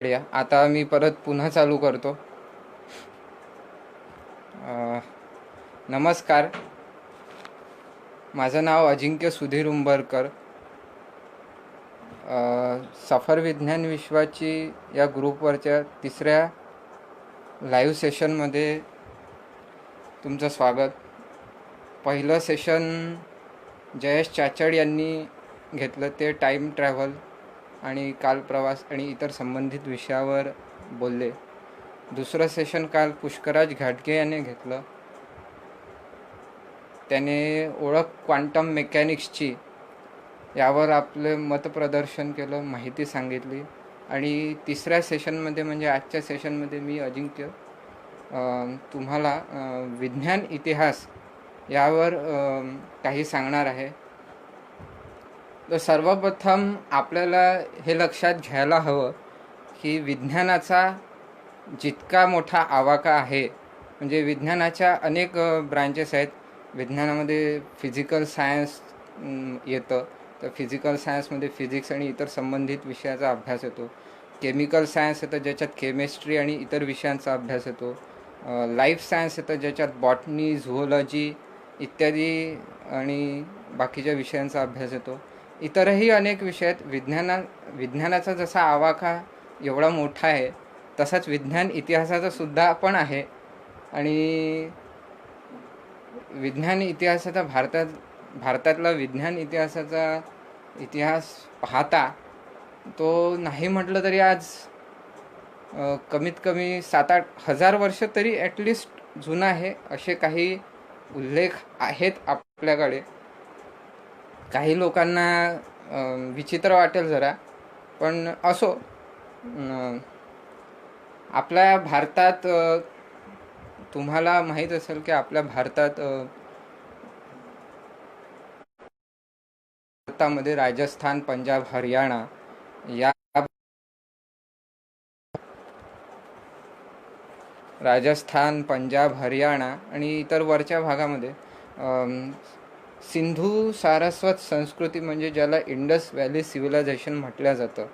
आता मी परत पुन्हा चालू करतो. नमस्कार, माझं नाव अजिंक्य सुधीर उंबरकर. सफर विज्ञान विश्वाची या ग्रुपवरच्या तिसऱ्या लाईव्ह सेशनमध्ये तुमचं स्वागत. पहिलं सेशन जयेश चाचड यांनी घेतलं, ते टाईम ट्रॅव्हल आणि कालप्रवास आणि इतर संबंधित विषयावर बोलले. दुसरं सेशन काल पुष्कराज घाटगे याने घेतलं. त्याने ओळख क्वांटम मेकॅनिक्सची यावर आपले मतप्रदर्शन केलं, माहिती सांगितली. आणि तिसऱ्या सेशनमध्ये म्हणजे आजच्या सेशनमध्ये मी अजिंक्य तुम्हाला विज्ञान इतिहास यावर काही सांगणार आहे. तर सर्वप्रथम आपल्याला हे लक्षात घ्यायला हवं की विज्ञानाचा जितका मोठा आवाका आहे, म्हणजे विज्ञानाच्या अनेक ब्रांचेस आहेत. विज्ञानामध्ये फिजिकल सायन्स येतं, तर फिजिकल सायन्समध्ये फिजिक्स आणि इतर संबंधित विषयाचा अभ्यास येतो. केमिकल सायन्स येतं, ज्याच्यात केमिस्ट्री आणि इतर विषयांचा अभ्यास येतो. लाईफ सायन्स येतं, ज्याच्यात बॉटनी, झुओलॉजी इत्यादी आणि बाकीच्या विषयांचा अभ्यास येतो. इतरही अनेक विषय आहेत. विज्ञानाचा जसा आवाका एवढा मोठा आहे, तसाच विज्ञान इतिहासाचा सुद्धा पण आहे. आणि विज्ञान इतिहासाचा भारतातला विज्ञान इतिहासाचा इतिहास पाहता तो नाही म्हटलं तरी आज कमीत कमी 7-8 हजार वर्ष तरी ॲटलिस्ट जुना आहे. असे काही उल्लेख आहेत आपल्याकडे. काही लोकांना विचित्र वाटेल जरा, पण असो. आपल्या भारतात तुम्हाला माहीत असेल की आपल्या भारतामध्ये राजस्थान, पंजाब, हरियाणा या राजस्थान, पंजाब, हरियाणा आणि इतर वरच्या भागामध्ये सिंधू सारस्वत संस्कृती, म्हणजे ज्याला इंडस व्हॅली सिव्हिलायझेशन म्हटलं जातं,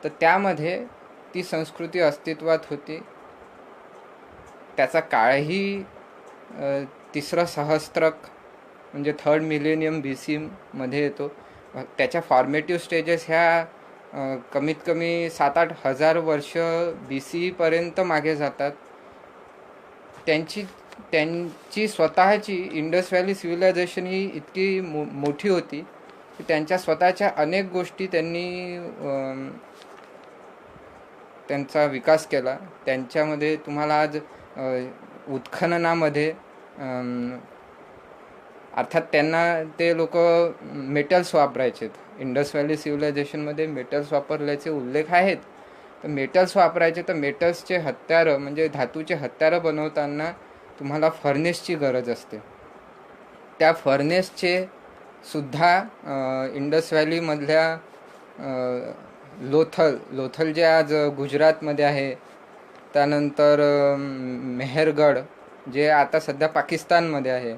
तर त्यामध्ये ती संस्कृती अस्तित्वात होती. त्याचा काळही तिसरं सहस्त्रक म्हणजे 3rd मिलेनियम BC मध्ये येतो. त्याच्या फॉर्मेटिव्ह स्टेजेस ह्या कमीत कमी 7-8 हजार वर्ष BC पर्यंत मागे जातात. त्यांची स्वतःची इंडस व्हॅली सिव्हिलायझेशन ही इतकी मोठी होती की त्यांच्या स्वतःच्या अनेक गोष्टी त्यांचा विकास केला. त्यांच्यामध्ये तुम्हाला आज उत्खननामध्ये अर्थात ते लोक मेटल्स वापरायचे. इंडस व्हॅली सिव्हिलायझेशनमध्ये मेटल्स वापरल्याचे उल्लेख आहेत. तर मेटल्स वापरायचे, तर मेटल्सचे हत्यारं म्हणजे धातूचे हत्यारं बनवताना तुम्हाला फर्नेसची गरज असते. त्या फर्नेसचे सुद्धा इंडस व्हॅलीमधल्या लोथल जे आज गुजरातमध्ये आहे, त्यानंतर मेहरगड जे आता सध्या पाकिस्तानमध्ये आहे,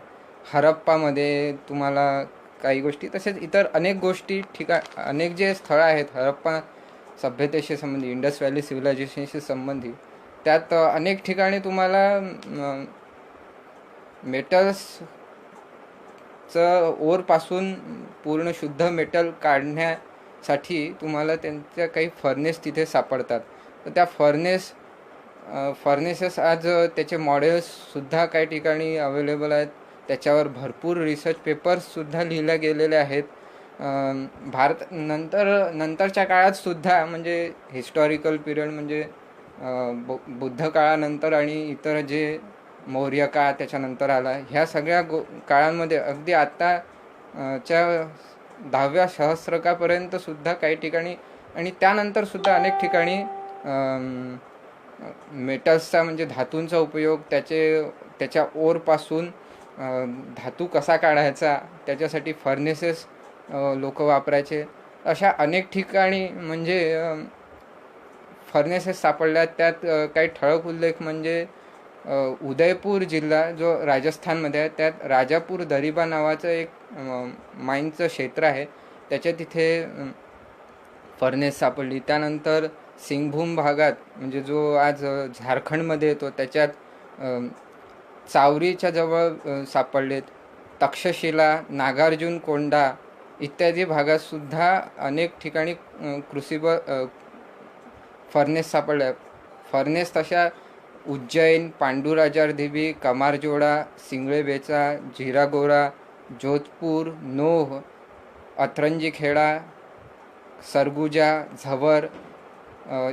हरप्पामध्ये तुम्हाला काही गोष्टी, तसेच इतर अनेक गोष्टी अनेक जे स्थळं आहेत हरप्पा सभ्यतेशी संबंधित, इंडस व्हॅली सिव्हिलायझेशनशी संबंधित, त्यात अनेक ठिकाणी तुम्हाला मेटल्सचं ओरपासून पूर्ण शुद्ध मेटल काढण्यासाठी तुम्हाला त्यांच्या काही फर्नेस तिथे सापडतात. तर त्या फर्नेसेस आज त्याचे मॉडेल्ससुद्धा काही ठिकाणी अवेलेबल आहेत. त्याच्यावर भरपूर रिसर्च पेपर्ससुद्धा लिहिल्या गेलेले आहेत. नंतरच्या काळातसुद्धा, म्हणजे हिस्टॉरिकल पिरियड म्हणजे बुद्ध काळानंतर आणि इतर जे मौर्य काळ त्याच्यानंतर आला, ह्या सगळ्या काळांमध्ये अगदी आत्ताच्या 10व्या सहस्त्रकापर्यंतसुद्धा काही ठिकाणी आणि त्यानंतरसुद्धा अनेक ठिकाणी मेटल्सचा म्हणजे धातूंचा उपयोग, त्याच्या ओरपासून धातू कसा काढायचा त्याच्यासाठी फर्नेसेस लोक वापरायचे. अशा अनेक ठिकाणी म्हणजे फर्नेसेस सापडल्या. त्यात काही ठळक उल्लेख म्हणजे उदयपूर जिल्हा जो राजस्थानमध्ये आहे, त्यात राजापूर दरिबा नावाचं एक माईनचं क्षेत्र आहे. त्याच्या तिथे फर्नेस सापडली. त्यानंतर सिंगभूम भागात म्हणजे जो आज झारखंडमध्ये येतो त्याच्यात चावरीच्या जवळ सापडलेत. तक्षशिला, नागार्जुन कोंडा इत्यादी भागातसुद्धा अनेक ठिकाणी क्रुसिबल फर्नेस सापडल्या. फर्नेस तशा उज्जैन, पांडुराजार देवी, कमारजोडा, सिंगळेबेचा, झिरागोरा, जोधपूर, नोह, अथरंजीखेडा, सरगुजा, झवर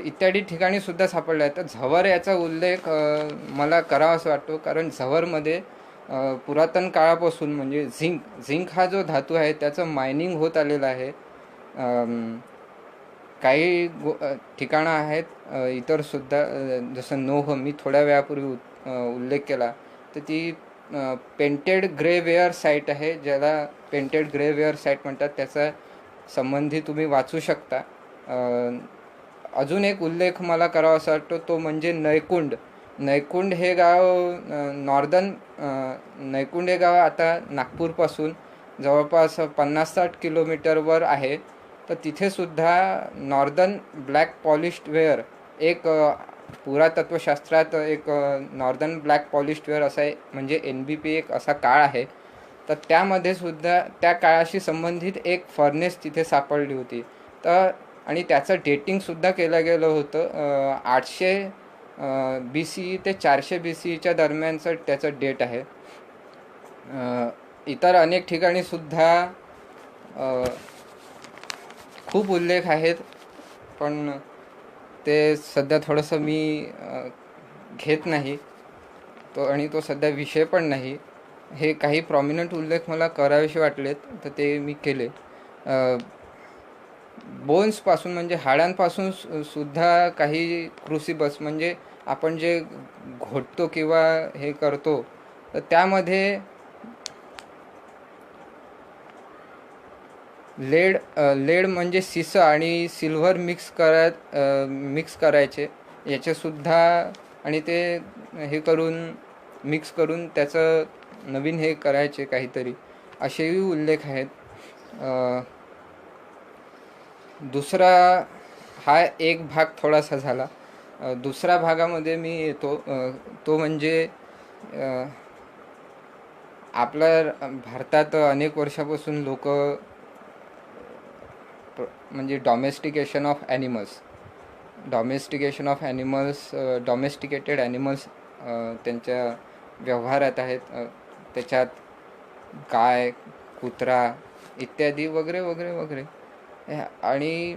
इत्यादी ठिकाणी सुद्धा सापडले आहेत. तर झवर याचा उल्लेख मला करावासा वाटतो, कारण झवरमध्ये पुरातन काळापासून म्हणजे झिंक हा जो धातू आहे त्याचं मायनिंग होत आलेलं आहे. काही ठिकाणं आहेत इतरसुद्धा, जसं नोह मी थोड्या वेळापूर्वी उल्लेख केला, तर ती पेंटेड ग्रेवेअर साईट आहे, ज्याला पेंटेड ग्रेवेअर साईट म्हणतात. त्याचा संबंधी तुम्ही वाचू शकता. अजून एक उल्लेख मला करावासा वाटतो तो म्हणजे नैकुंड हे गाव नैकुंड हे गाव आता नागपूरपासून जवळपास 50-60 किलोमीटरवर आहे. तर तिथेसुद्धा नॉर्दर्न ब्लॅक पॉलिश्ड वेअर एक पुरातत्वशास्त्रात एक नॉर्दर्न ब्लॅक पॉलिश्ड वेअर असा म्हणजे NBP एक असा काळ आहे. तर त्यामध्ये सुद्धा त्या काळाशी संबंधित एक फर्नेस तिथे सापडली होती. तर आणि त्याचं डेटिंगसुद्धा केलं गेलं होतं. 800 BCE ते 400 BCEच्या दरम्यानचं त्याचं डेट आहे. इतर अनेक ठिकाणीसुद्धा खूप उल्लेख आहेत, पण ते सध्या थोडंसं मी घेत नाही आणि तो सध्या विषय पण नाही. हे काही प्रॉमिनंट उल्लेख मला करावेसे वाटलेत तर ते मी केले. बोन्सपासून म्हणजे हाडांपासून सुद्धा काही क्रुसिबल्स म्हणजे आपण जे घोटतो किंवा हे करतो, तर त्यामध्ये लेड म्हणजे सिसं आणि सिल्व्हर मिक्स करायचे याचेसुद्धा, आणि ते हे करून मिक्स करून त्याचं नवीन हे करायचे काहीतरी, असेही उल्लेख आहेत. दुसरा हा एक भाग थोडासा झाला. दुसऱ्या भागामध्ये मी येतो, तो म्हणजे आपल्या भारतात अनेक वर्षापासून लोक म्हणजे डॉमेस्टिकेटेड ॲनिमल्स त्यांच्या व्यवहारात आहेत. त्याच्यात गाय, कुत्रा इत्यादी वगैरे वगैरे वगैरे. आणि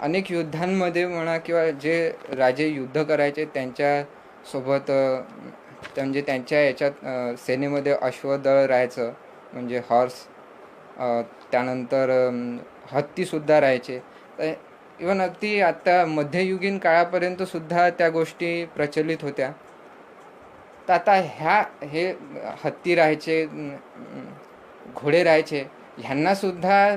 अनेक युद्धांमध्ये म्हणा किंवा जे राजे युद्ध करायचे त्यांच्यासोबत म्हणजे त्यांच्या याच्यात सेनेमध्ये अश्वदळ राहायचं म्हणजे हॉर्स. त्यानंतर हत्तीसुद्धा राहायचे. इवन अगदी आता मध्ययुगीन काळापर्यंतसुद्धा त्या गोष्टी प्रचलित होत्या. तर आता हे हत्ती राहायचे, घोडे राहायचे, ह्यांनासुद्धा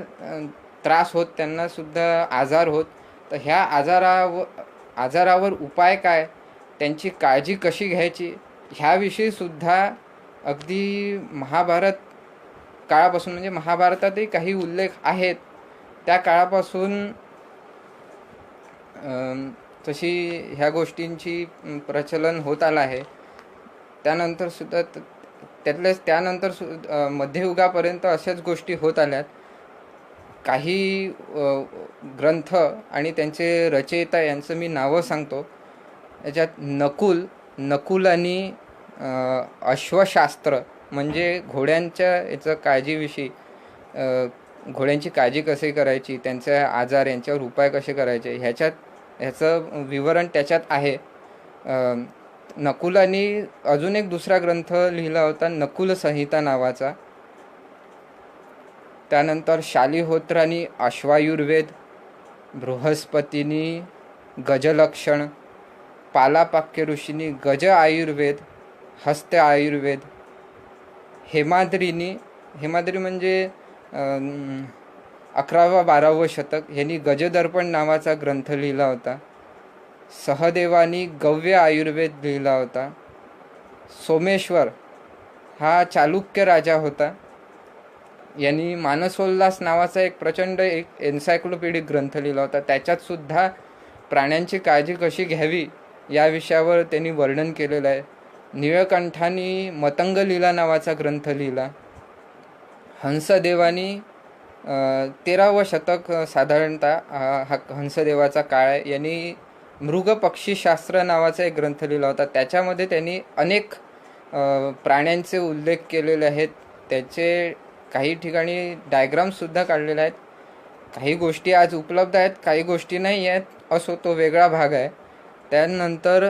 त्रास होत, त्यांनासुद्धा आजार होत. तर ह्या आजारावर उपाय काय, त्यांची काळजी कशी घ्यायची, ह्याविषयीसुद्धा अगदी महाभारत काळापासून म्हणजे महाभारतातही काही उल्लेख आहेत. त्या काळापासून तशी ह्या गोष्टींची प्रचलन होत आलं आहे. त्यानंतरसुद्धा त्यानंतर मध्ययुगापर्यंत अशाच गोष्टी होत आल्यात. काही ग्रंथ आणि त्यांचे रचयिता यांचं मी नावं सांगतो. याच्यात नकुल आणि अश्वशास्त्र म्हणजे घोड्यांच्या याचं काळजीविषयी, घोड्यांची काळजी कशी करायची, त्यांचे आजार यांच्यावर उपाय कसे करायचे ह्याचं विवरण त्याच्यात आहे. नकुलांनी अजून एक दुसरा ग्रंथ लिहिला होता, नकुल संहिता नावाचा. त्यानंतर शालिहोत्रांनी अश्वायुर्वेद, बृहस्पतींनी गजलक्षण, पालापाक्य ऋषींनी गज आयुर्वेद, हस्त आयुर्वेद, हेमाद्री म्हणजे 11वा-12वं शतक ह्यांनी गजदर्पण नावाचा ग्रंथ लिहिला होता. सहदेवानी गव्य आयुर्वेद लिहिला होता. सोमेश्वर हा चालुक्य राजा होता. यांनी मानसोल्लास नावाचा एक प्रचंड एक एन्सायक्लोपीडिक ग्रंथ लिहिला होता. त्याच्यात सुद्धा प्राण्यांची काळजी कशी घ्यावी या विषयावर त्यांनी वर्णन केलेलं आहे. निळकंठांनी मतंग लीला नावाचा ग्रंथ लिहिला. हंसदेवानी 13व शतक साधारणतः हा हंसदेवाचा काळ आहे. यांनी मृगपक्षीशास्त्र नावाचा एक ग्रंथ लिहिला होता. त्याच्यामध्ये त्यांनी अनेक प्राण्यांचे उल्लेख केलेले आहेत. त्याचे काही ठिकाणी डायग्रामसुद्धा काढलेले आहेत. काही गोष्टी आज उपलब्ध आहेत, काही गोष्टी नाही आहेत, असो तो वेगळा भाग आहे. त्यानंतर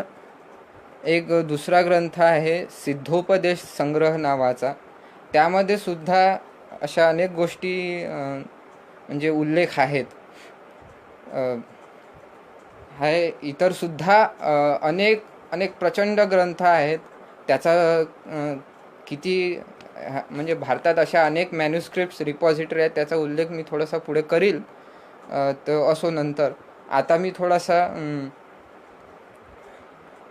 एक दुसरा ग्रंथ आहे सिद्धोपदेश संग्रह नावाचा. त्यामध्ये सुद्धा अशा अनेक गोष्टी म्हणजे उल्लेख आहेत. आहे इतरसुद्धा अनेक अनेक प्रचंड ग्रंथ आहेत. त्याचा किती म्हणजे भारतात अशा अनेक मॅन्युस्क्रिप्ट्स रिपॉझिटरी आहेत. त्याचा उल्लेख मी थोडासा पुढे करील. तर असो नंतर आता मी थोडासा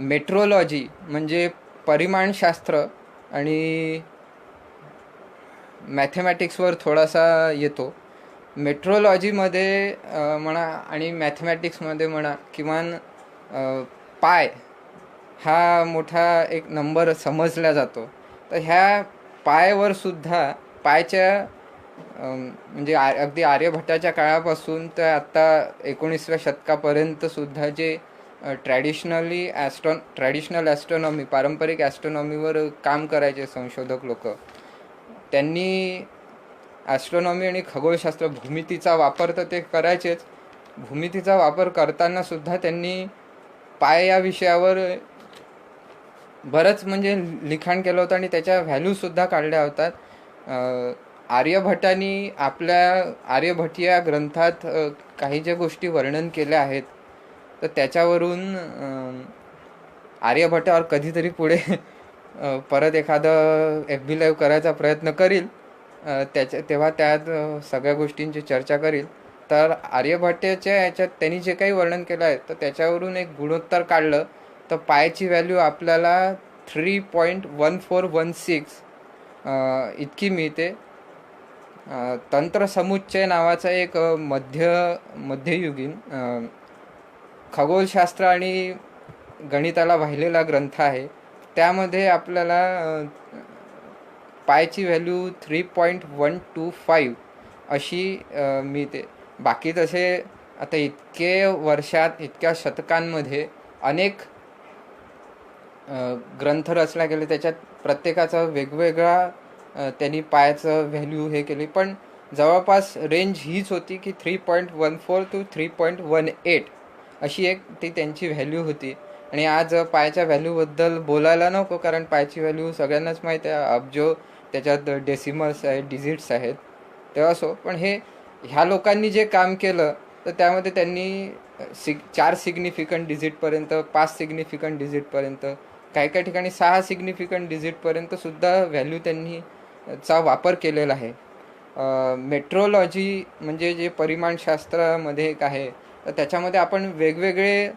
मेट्रोलॉजी म्हणजे परिमाणशास्त्र आणि मॅथमॅटिक्सवर थोडासा येतो. मेट्रोलॉजीमध्ये म्हणा आणि मॅथमॅटिक्समध्ये म्हणा किमान पाय हा मोठा एक नंबर समजला जातो. तर ह्या पायवर सुद्धा पायच्या म्हणजे अगदी आर्यभट्टाच्या काळापासून तर आत्ता 19व्या शतकापर्यंत सुद्धा जे ट्रॅडिशनल ॲस्ट्रॉनॉमी पारंपरिक ॲस्ट्रॉनॉमीवर काम करायचे संशोधक लोक, त्यांनी ॲस्ट्रॉनॉमी आणि खगोलशास्त्र भूमितीचा वापर तर ते करायचेच. भूमितीचा वापर करताना सुद्धा त्यांनी पाय या विषयावर बरंच म्हणजे लिखाण केलं होतं आणि त्याच्या व्हॅल्यूसुद्धा काढल्या होतात. आर्यभट्टांनी आपल्या आर्यभट्टीय ग्रंथात काही ज्या गोष्टी वर्णन केल्या आहेत तर त्याच्यावरून आर्यभट्टावर कधीतरी पुढे परत एखादं FB लाईव्ह करायचा प्रयत्न करील. तेव्हा त्यात सगळ्या गोष्टींची चर्चा करील. तर आर्यभट्टाच्या याच्यात त्यांनी जे काही वर्णन केलं आहे तर त्याच्यावरून एक गुणोत्तर काढलं तर पायची व्हॅल्यू आपल्याला 3.1416 इतकी मिळते. तंत्रसमुच्चय नावाचा एक मध्ययुगीन खगोलशास्त्र आणि गणिताला वाहिलेला ग्रंथ आहे. त्यामध्ये आपल्याला पायची व्हॅल्यू 3.125 अशी मिळते. बाकी तसे आता इतक्या शतकांमध्ये अनेक ग्रंथ रचला गेले. त्याच्यात प्रत्येकाचा वेगवेगळा त्यांनी पायाचं व्हॅल्यू हे केली. पण जवळपास रेंज हीच होती की 3.14 to 3.18 अशी एक ती त्यांची व्हॅल्यू होती. आणि आज पायाच्या व्हॅल्यूबद्दल बोलायला नको, कारण पायाची व्हॅल्यू सगळ्यांनाच माहीत आहे. अब्जो त्याच्यात डेसिमल्स आहेत, डिजिट्स आहेत. ते असो, पण ह्या लोकांनी जे काम केलं तर त्यामध्ये त्यांनी 4 सिग्निफिकंट डिजिटपर्यंत, 5 सिग्निफिकंट डिजिटपर्यंत, काही ठिकाणी 6 सिग्निफिकंट डिजिटपर्यंत सुद्धा व्हॅल्यू त्यांनी चा वापर केलेला आहे. मेट्रोलॉजी म्हणजे जे परिमाणशास्त्रामध्ये एक आहे तर त्याच्यामध्ये आपण वेगवेगळे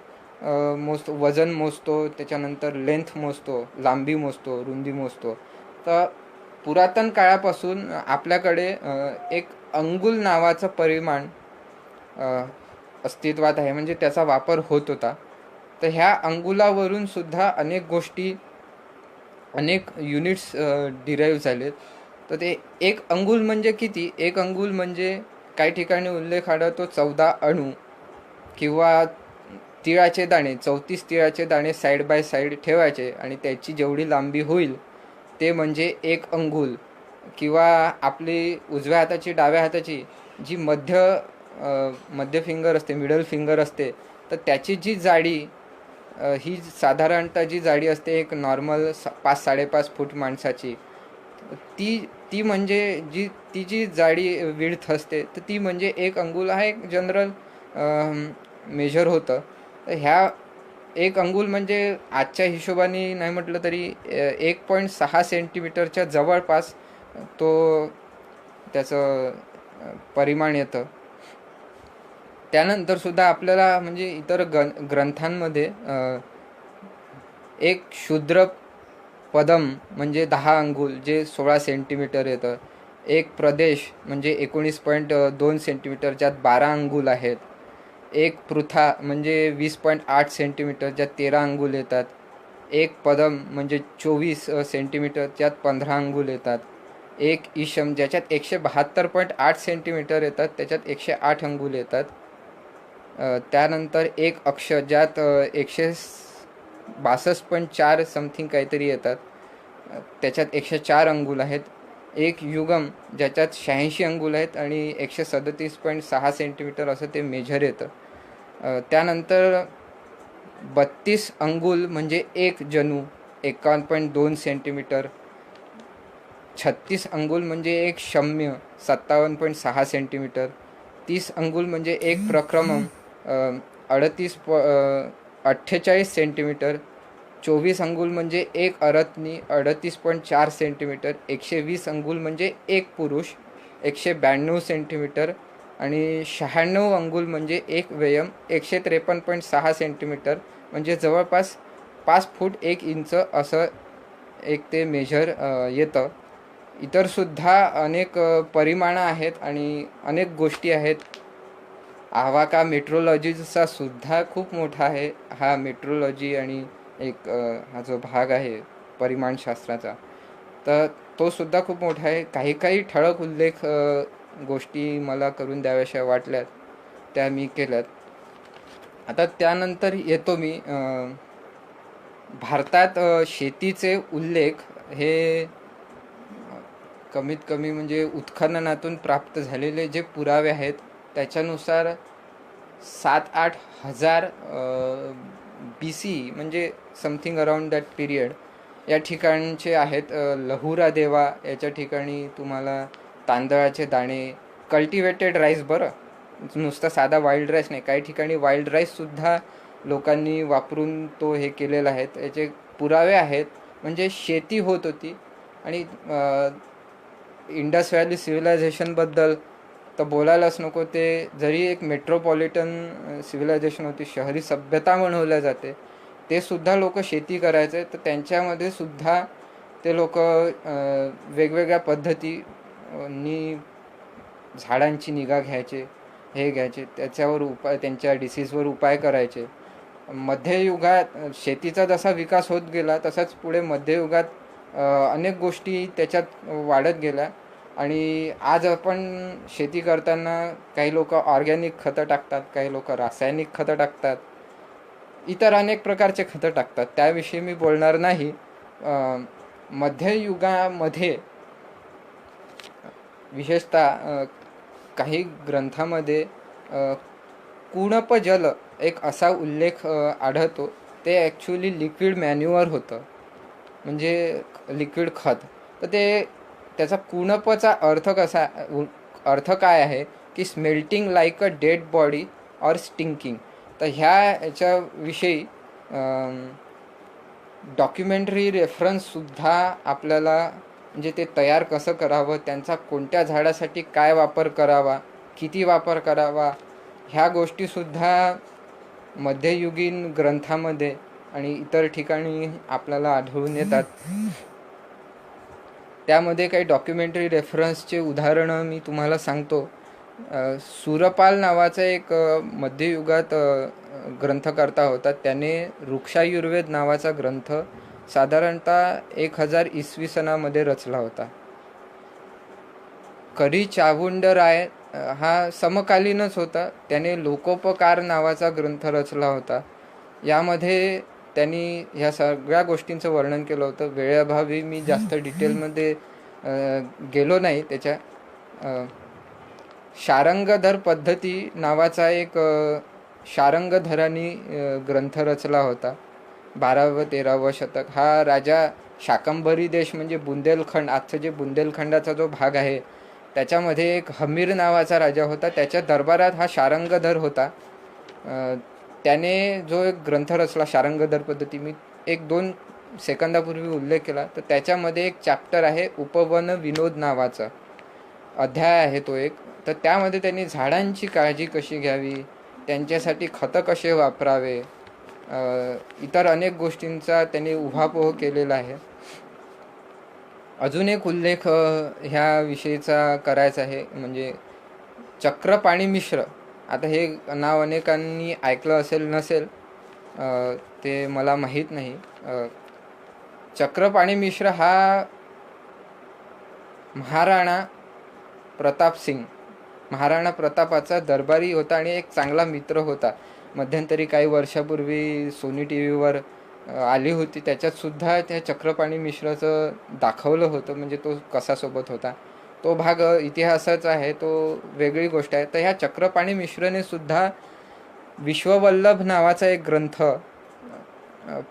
वजन मोजतो, त्याच्यानंतर लेंथ मोजतो, लांबी मोजतो, रुंदी मोजतो. तर पुरातन काळापासून आपल्याकडे एक अंगुल नावाचं परिमाण अस्तित्वात आहे, म्हणजे त्याचा वापर होत होता. तर ह्या अंगुलावरून सुद्धा अनेक गोष्टी, अनेक युनिट्स डिराईव्ह झालेत. तर ते एक अंगुल म्हणजे किती? एक अंगुल म्हणजे काही ठिकाणी उल्लेख आढळतो 14 अणू किंवा तिळाचे दाणे, 34 तिळाचे दाणे साईड बाय साईड ठेवायचे आणि त्याची जेवढी लांबी होईल ते म्हणजे एक अंगुल. किंवा आपली उजव्या हाताची डाव्या हाताची जी मध्य फिंगर असते, मिडल फिंगर असते, तर त्याची जी जाडी ही साधारणतः जी जाडी असते एक नॉर्मल 5-5.5 फूट माणसाची, ती म्हणजे जी जाडी विड्थ असते तर ती म्हणजे एक अंगुल हा एक जनरल मेजर होतं. तर ह्या एक अंगुल म्हणजे आजच्या हिशोबाने नाही म्हटलं तरी 1.6 सेंटीमीटरच्या जवळपास तो त्याचं परिमाण येतं. त्यानंतर सुद्धा आपल्याला म्हणजे इतर ग्रंथांमध्ये एक क्षुद्र पदम म्हणजे 10 अंगुल जे 16 सेंटीमीटर येतं. एक प्रदेश म्हणजे 19.2 सेंटीमीटर ज्यात 12 अंगुल आहेत. एक पृथा म्हणजे 20.8 सेंटीमीटर ज्यात 13 अंगुल येतात. एक पदम म्हणजे 24 सेंटीमीटर ज्यात 15 अंगुल येतात. एक ईशम ज्याच्यात 172.8 सेंटीमीटर येतात, त्याच्यात 108 अंगुल येतात. त्यानंतर एक अक्ष ज्यात 162.4 समथिंग काहीतरी येतात, त्याच्यात 104 अंगुल आहेत. एक युगम ज्याच्यात 86 अंगुल आहेत आणि 137.6 सेंटीमीटर असं ते मेजर येतं. त्यानंतर 32 अंगुल म्हणजे एक जनु 51.2 सेंटीमीटर. 36 अंगुल म्हणजे एक शम्य 57.6 सेंटीमीटर. 30 अंगुल म्हणजे एक प्रक्रमम 48 सेंटीमीटर. 24 अंगुल म्हणजे एक अरत्नी 38.4 सेंटीमीटर. 120 अंगुल म्हणजे एक पुरुष 192 सेंटीमीटर. आणि 96 अंगुल म्हणजे एक व्ययम 153.6 सेंटीमीटर, म्हणजे जवळपास 5 फूट 1 इंच असं एक ते मेजर येतं. इतरसुद्धा अनेक परिमाणं आहेत आणि अनेक गोष्टी आहेत. आवाका मेट्रोलॉजीचा सुद्धा खूप मोठा आहे हा मेट्रोलॉजी आणि एक हा जो भाग आहे परिमाणशास्त्राचा, तर तो सुद्धा खूप मोठा आहे. काही काही ठळक उल्लेख गोष्टी मला करून द्याव्याशा वाटल्यात त्या मी केल्यात. आता त्यानंतर येतो मी भारतात शेतीचे उल्लेख हे कमीत कमी म्हणजे उत्खननातून प्राप्त झालेले जे पुरावे आहेत त्याच्यानुसार 7-8 हजार BC म्हणजे समथिंग अराउंड दॅट पिरियड या ठिकाणचे आहेत. लहुरा देवा याच्या ठिकाणी तुम्हाला तांदळाचे दाणे, कल्टिवेटेड राईस, बरं नुसता साधा वाईल्ड राईस नाही, काही ठिकाणी वाईल्ड राईससुद्धा लोकांनी वापरून तो हे केलेला आहे. याचे पुरावे आहेत. म्हणजे शेती होत होती. आणि इंडस व्हॅली सिव्हिलायझेशनबद्दल तर बोलायलाच नको. ते जरी एक मेट्रोपॉलिटन सिव्हिलायझेशन होती, शहरी सभ्यता म्हणवल्या जाते, ते सुद्धा लोक शेती करायचे. तर त्यांच्यामध्ये सुद्धा ते लोक वेगवेगळ्या पद्धतींनी झाडांची निगा घ्यायचे, हे घ्यायचे, त्याच्यावर उपाय, त्यांच्या डिसीजवर उपाय करायचे. मध्ययुगात शेतीचा जसा विकास होत गेला तसाच पुढे मध्ययुगात अनेक गोष्टी त्याच्यात वाढत गेल्या. आणि आज आपण शेती करताना काही लोक ऑर्गॅनिक खतं टाकतात, काही लोक रासायनिक खतं टाकतात, इतर अनेक प्रकारचे खतं टाकतात. त्याविषयी मी बोलणार नाही. मध्ययुगामध्ये विशेषतः काही ग्रंथामध्ये कुणप जल एक असा उल्लेख आढळतो. ते ॲक्च्युली लिक्विड मॅन्युअर होतं, म्हणजे लिक्विड खत. तर ते त्याचा कुणपचा अर्थ काय आहे की smelting like a dead body or stinking. तर याच्याविषयी डॉक्युमेंटरी रेफरन्ससुद्धा आपल्याला, म्हणजे ते तयार कसं करावं, त्यांचा कोणत्या झाडासाठी काय वापर करावा, किती वापर करावा, ह्या गोष्टीसुद्धा मध्ययुगीन ग्रंथामध्ये आणि इतर ठिकाणी आपल्याला आढळून येतात. त्यामध्ये काही डॉक्युमेंटरी रेफरन्सचे उदाहरणं मी तुम्हाला सांगतो. सूरपाल नावाचा एक मध्ययुगात ग्रंथकर्ता होता. त्याने वृक्षायुर्वेद नावाचा ग्रंथ साधारणतः 1000 इसवी सनामध्ये रचला होता. करी चावुंडराय हा समकालीनच होता. त्याने लोकोपकार नावाचा ग्रंथ रचला होता. यामध्ये त्यांनी ह्या सगळ्या गोष्टींचं वर्णन केलं होतं. वेळेअभावी मी जास्त डिटेलमध्ये गेलो नाही. त्याच्या शारंगधर पद्धती नावाचा एक शारंगधरांनी ग्रंथ रचला होता. 12व व 13व शतक. हा राजा शाकंभरी देश म्हणजे बुंदेलखंड, आजचं जे बुंदेलखंडाचा जो भाग आहे त्याच्यामध्ये एक हमीर नावाचा राजा होता. त्याच्या दरबारात हा शारंगधर होता. त्याने जो एक ग्रंथ रचला शारंगधर पद्धती, मी 1-2 सेकंदापूर्वी उल्लेख केला, तर त्याच्यामध्ये एक चॅप्टर आहे उपवन विनोद नावाचा अध्याय आहे तो एक. तर त्यामध्ये त्यांनी झाडांची काळजी कशी घ्यावी, त्यांच्यासाठी खतं कसे वापरावे, इतर अनेक गोष्टींचा त्यांनी उहापोह केलेला आहे. अजून एक उल्लेख ह्या विषयीचा करायचा आहे, म्हणजे चक्रपाणी मिश्र. आता हे नाव अनेकांनी ऐकलं असेल नसेल, ते मला माहीत नाही. चक्रपाणी मिश्र हा महाराणा प्रताप सिंग, महाराणा प्रतापाचा दरबारी होता आणि एक चांगला मित्र होता. मध्यंतरी काही वर्षापूर्वी सोनी टी व्हीवर आली होती, त्याच्यात सुद्धा त्या चक्रपाणी मिश्राचं दाखवलं होतं, म्हणजे तो कसा सोबत होता. तो भाग इतिहासाचा आहे, तो वेगळी गोष्ट आहे. तर ह्या चक्रपाणी मिश्रने सुद्धा विश्ववल्लभ नावाचा एक ग्रंथ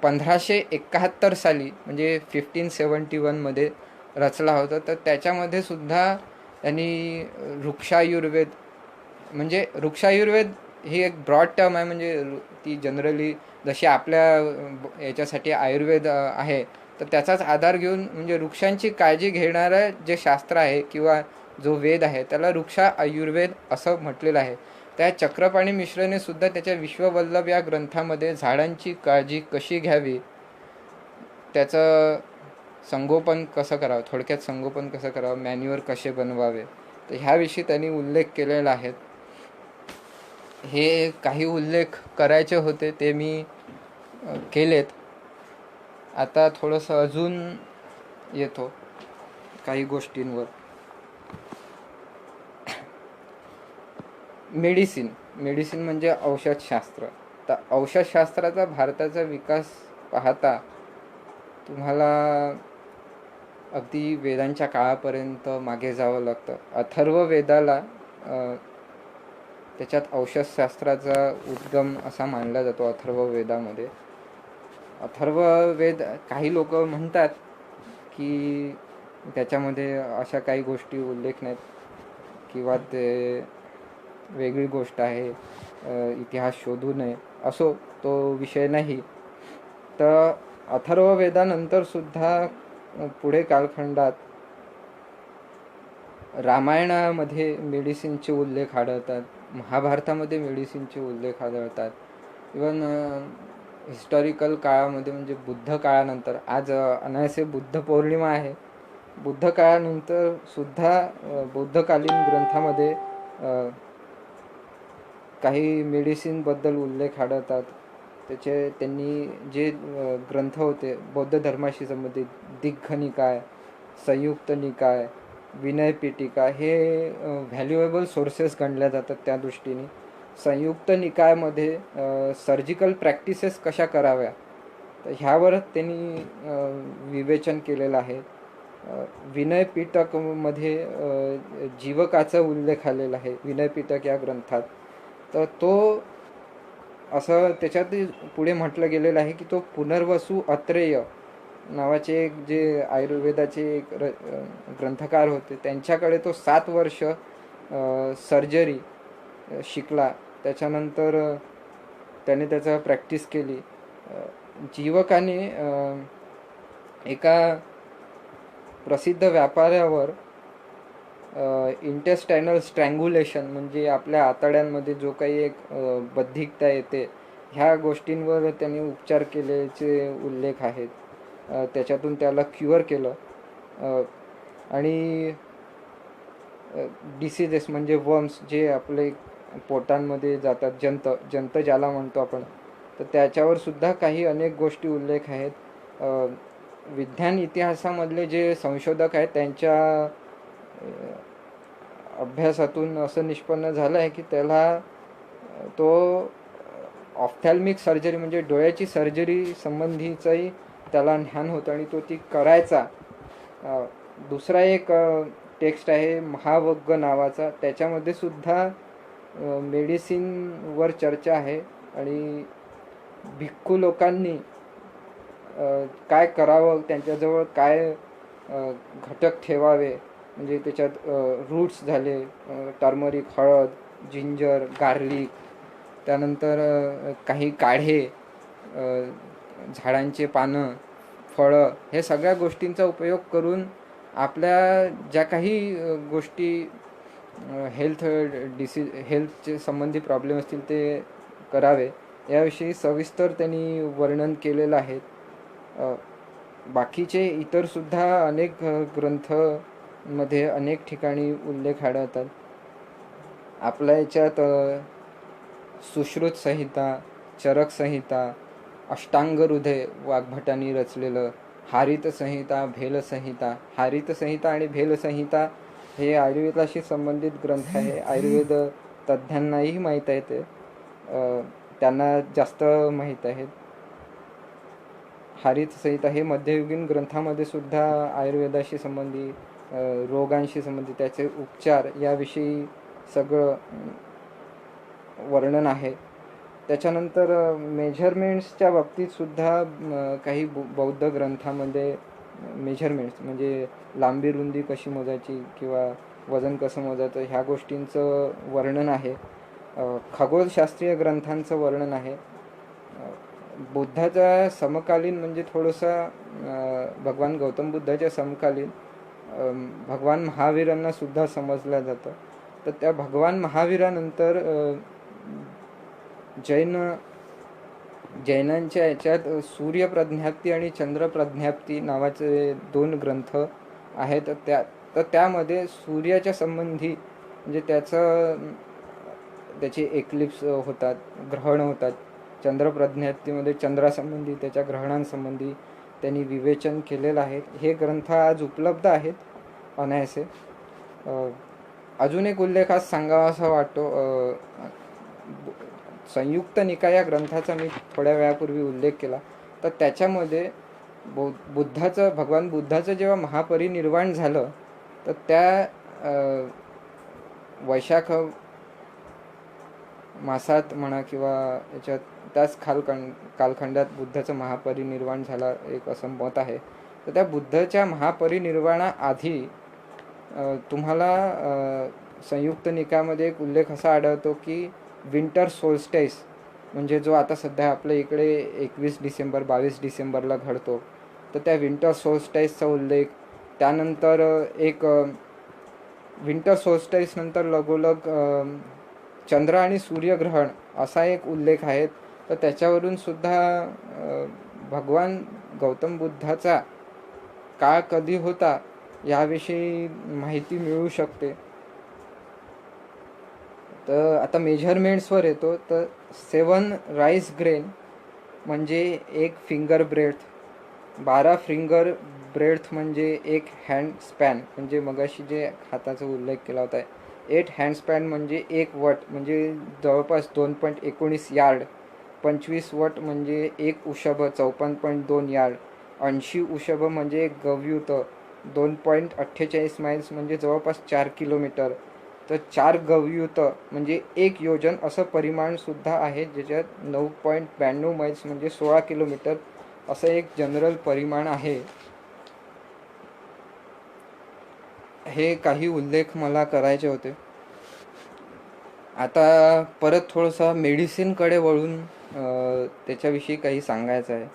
1571 साली, म्हणजे 1571मध्ये रचला होता. तर त्याच्यामध्ये सुद्धा त्यांनी वृक्षायुर्वेद, म्हणजे वृक्षायुर्वेद ही एक ब्रॉड टर्म आहे, म्हणजे ती जनरली जशी आपल्या याच्यासाठी आयुर्वेद आहे, तर त्याचाच आधार घेऊन म्हणजे वृक्षांची काळजी घेणारं जे शास्त्र आहे किंवा जो वेद आहे त्याला वृक्षा आयुर्वेद असं म्हटलेलं आहे. त्या चक्रपाणी मिश्रने सुद्धा त्याच्या विश्ववल्लभ या ग्रंथामध्ये झाडांची काळजी कशी घ्यावी, त्याचं संगोपन कसं करावं, थोडक्यात संगोपन कसं करावं, मॅन्युअर कसे बनवावे, तर ह्याविषयी त्यांनी उल्लेख केलेला आहे. हे काही उल्लेख करायचे होते ते मी केलेत. आता थोडंसं अजून येतो काही गोष्टींवर. मेडिसिन म्हणजे औषधशास्त्र. तर औषधशास्त्राचा भारताचा विकास पाहता तुम्हाला अगदी वेदांच्या काळापर्यंत मागे जावं लागतं. अथर्व वेदाला त्याच्यात औषधशास्त्राचा उद्गम असा मानला जातो. अथर्व वेदामध्ये अथर्ववेद काही लोक म्हणतात की त्याच्यामध्ये अशा काही गोष्टी उल्लेख नाहीत किंवा ते वेगळी गोष्ट आहे, इतिहास शोधू नये, असो, तो विषय नाही. तर अथर्ववेदानंतर सुद्धा पुढे कालखंडात रामायणामध्ये मेडिसिनचे उल्लेख आढळतात, महाभारतामध्ये मेडिसिनचे उल्लेख आढळतात. इवन हिस्टॉरिकल काळामध्ये म्हणजे बुद्ध काळानंतर, आज अनायासे बुद्ध पौर्णिमा आहे, बुद्ध काळानंतर सुद्धा बौद्धकालीन ग्रंथामध्ये काही मेडिसिनबद्दल उल्लेख आढळतात. त्यांनी जे ग्रंथ होते बौद्ध धर्माशी संबंधित, दिग्घ निकाय, संयुक्त निकाय, विनय पिटिका, हे व्हॅल्युएबल सोर्सेस गणल्या जातात. त्या दृष्टीने संयुक्त निकायमध्ये सर्जिकल प्रॅक्टिसेस कशा कराव्या, तर ह्यावर त्यांनी विवेचन केलेलं आहे. विनय पिटकमध्ये जीवकाचा उल्लेख आलेला आहे विनय पिटक या ग्रंथात. तर तो असं त्याच्यात पुढे म्हटलं गेलेलं आहे की तो पुनर्वसू अत्रेय नावाचे एक जे आयुर्वेदाचे एक ग्रंथकार होते, त्यांच्याकडे तो 7 वर्ष सर्जरी शिकला. त्याच्यानंतर त्याने त्याचा प्रॅक्टिस केली. जीवकाने एका प्रसिद्ध व्यापाऱ्यावर इंटेस्टायनल स्ट्रँग्युलेशन, म्हणजे आपल्या आतड्यांमध्ये जो काही एक बद्धिकता येते, ह्या गोष्टींवर त्यांनी उपचार केल्याचे उल्लेख आहेत. त्याच्यातून त्याला क्युअर केलं. आणि डिसीजेस म्हणजे वर्म्स जे आपले पोटांमध्ये जातात, जंत ज्याला म्हणतो आपण, तर त्याच्यावर सुद्धा काही अनेक गोष्टी उल्लेख आहेत. विज्ञान इतिहासामधले जे संशोधक आहेत त्यांच्या अभ्यासातून असं निष्पन्न झालं आहे की त्याला तो ऑफ्थॅल्मिक सर्जरी म्हणजे डोळ्याची सर्जरी संबंधीचंही त्याला ज्ञान होतं आणि तो ती करायचा. दुसरा एक टेक्स्ट आहे महावग्ग नावाचा, त्याच्यामध्ये सुद्धा मेडिसिनवर चर्चा आहे आणि भिक्खू लोकांनी काय करावं, त्यांच्याजवळ काय घटक ठेवावे, म्हणजे त्याच्यात रूट्स झाले, टर्मरिक, हळद, जिंजर, गार्लिक, त्यानंतर काही काढे, झाडांचे पानं, फळं, हे सगळ्या गोष्टींचा उपयोग करून आपल्या ज्या काही गोष्टी हेल्थचे संबंधी प्रॉब्लेम असतील ते करावे, याविषयी सविस्तर त्यांनी वर्णन केलेलं आहे. बाकीचे इतरसुद्धा अनेक ग्रंथमध्ये अनेक ठिकाणी उल्लेख आढळतात. आपल्या याच्यात सुश्रुत संहिता, चरक संहिता, अष्टांग हृदय वाग्भटांनी रचलेलं, हारित संहिता, भेल संहिता. हारित संहिता आणि भेल संहिता हे आयुर्वेदाशी संबंधित ग्रंथ आहे. आयुर्वेद तज्ज्ञांनाही माहीत आहे ते, त्यांना जास्त माहीत आहेत. हारित संहिता हे मध्ययुगीन ग्रंथामध्ये सुद्धा आयुर्वेदाशी संबंधित, रोगांशी संबंधित, त्याचे उपचार याविषयी सगळं वर्णन आहे. त्याच्यानंतर मेझरमेंट्सच्या बाबतीत सुद्धा काही बौद्ध ग्रंथामध्ये मेझरमेंट्स म्हणजे लांबी रुंदी कशी मोजायची किंवा वजन कसं मोजायचं ह्या गोष्टींचं वर्णन आहे. खगोलशास्त्रीय ग्रंथांचं वर्णन आहे. बुद्धाच्या समकालीन म्हणजे थोडंसं भगवान गौतम बुद्धाच्या समकालीन भगवान महावीरांना सुद्धा समजलं जातं. तर त्या भगवान महावीरानंतर जैनांच्या याच्यात सूर्यप्रज्ञाप्ती आणि चंद्रप्रज्ञाप्ती नावाचे 2 ग्रंथ आहेत. त्यामध्ये सूर्याच्या संबंधी म्हणजे त्याचे एक्लिप्स होतात, ग्रहण होतात. चंद्रप्रज्ञाप्तीमध्ये चंद्रासंबंधी, त्याच्या ग्रहणांसंबंधी त्यांनी विवेचन केलेलं आहे. हे ग्रंथ आज उपलब्ध आहेत अनायासे. अजून एक उल्लेख आज सांगावासा वाटतो. संयुक्त निकाय या ग्रंथाचा मी थोड्या वेळापूर्वी उल्लेख केला. तर त्याच्यामध्ये भगवान बुद्धाचं जेव्हा महापरिनिर्वाण झालं तर त्या वैशाख मासात म्हणा किंवा याच्यात त्याच कालखंडात बुद्धाचं महापरिनिर्वाण झाला एक असं मत आहे. तर त्या बुद्धाच्या महापरिनिर्वाणाआधी तुम्हाला संयुक्त निकायामध्ये एक उल्लेख असा आढळतो की विंटर सोल्स्टिस म्हणजे जो आता सध्या आपल्या इकडे 21 डिसेंबर 22 डिसेंबरला घडतो, तर त्या विंटर सोल्स्टिसचा उल्लेख. त्यानंतर एक विंटर सोल्स्टिस नंतर लगोलग चंद्र आणि सूर्यग्रहण असा एक उल्लेख आहे. तर त्याच्यावरून सुद्धा भगवान गौतम बुद्धाचा काळ कधी होता याविषयी माहिती मिळू शकते. तर आता मेजरमेंट्सवर येतो. तर 7 राईस ग्रेन म्हणजे 1 फिंगर ब्रेड्थ, 12 फिंगर ब्रेड्थ म्हणजे 1 हँड स्पॅन म्हणजे मगाशी जे हाताचा उल्लेख केला होता. 8 हँड स्पॅन म्हणजे 1 वट म्हणजे जवळपास 2.19 यार्ड, 25 वट म्हणजे 1 उशभ 54.2 यार्ड, 80 उशभ म्हणजे 1 गवयूत 2.48 माइल्स म्हणजे जवळपास 4 किलोमीटर. तर 4 गवयूत म्हणजे 1 योजन असं परिमाण सुद्धा आहे, ज्याच्यात 9.92 माइल्स म्हणजे 16 किलोमीटर असं एक जनरल परिमाण आहे. हे काही उल्लेख मला करायचे होते. आता परत थोडंसं मेडिसिनकडे वळून त्याच्याविषयी काही सांगायचं आहे.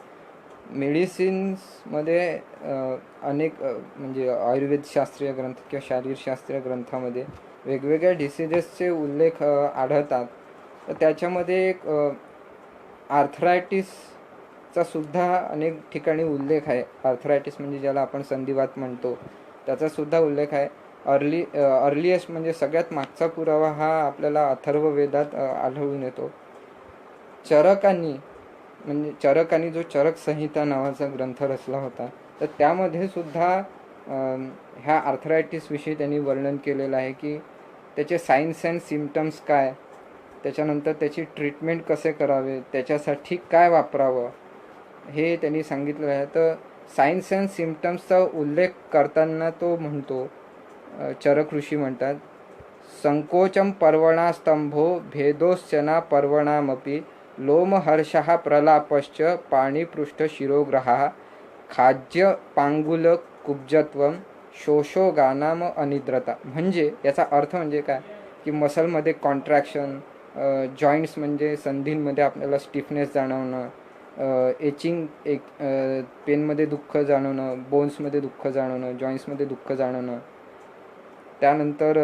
मेडिसिन्समध्ये अनेक म्हणजे आयुर्वेदशास्त्रीय ग्रंथ किंवा शारीरशास्त्रीय ग्रंथामध्ये वेगवेगळ्या डिसिजेसचे उल्लेख आढळतात. तर त्याच्यामध्ये एक आर्थरायटिसचा सुद्धा अनेक ठिकाणी उल्लेख आहे. आर्थरायटिस म्हणजे ज्याला आपण संधिवात म्हणतो त्याचा सुद्धा उल्लेख आहे. अर्लिएस्ट म्हणजे सगळ्यात मागचा पुरावा हा आपल्याला अथर्ववेदात आढळून येतो. चरकांनी जो चरक संहिता नावाचा ग्रंथ रचला होता, तर त्यामध्ये सुद्धा ह्या आर्थरायटिसविषयी त्यांनी वर्णन केलेलं आहे की त्याचे साइन्स अँड सिम्पटम्स काय, त्याच्यानंतर त्याची ट्रीटमेंट कसे करावे, त्याच्यासाठी काय वापरावं हे त्यांनी सांगितलं आहे. तर साइन्स अँड सिम्पटम्सचा उल्लेख करताना तो म्हणतो, चरक ऋषी म्हणतात, संकोचम पर्वणा स्तंभो भेदोश्चना पर्वणामपि लोमहर्षः प्रलापश्च पाणिपृष्ठ शिरोग्रहाः खाज्य पांगुल कुब्जत्वम शोषोगानाम अनिद्रता. म्हणजे याचा अर्थ म्हणजे काय की मसलमध्ये कॉन्ट्रॅक्शन, जॉईंट्स म्हणजे संधींमध्ये आपल्याला स्टिफनेस जाणवणं, पेनमध्ये दुःख जाणवणं, बोन्समध्ये दुःख जाणवणं, जॉईंट्समध्ये दुःख जाणवणं, त्यानंतर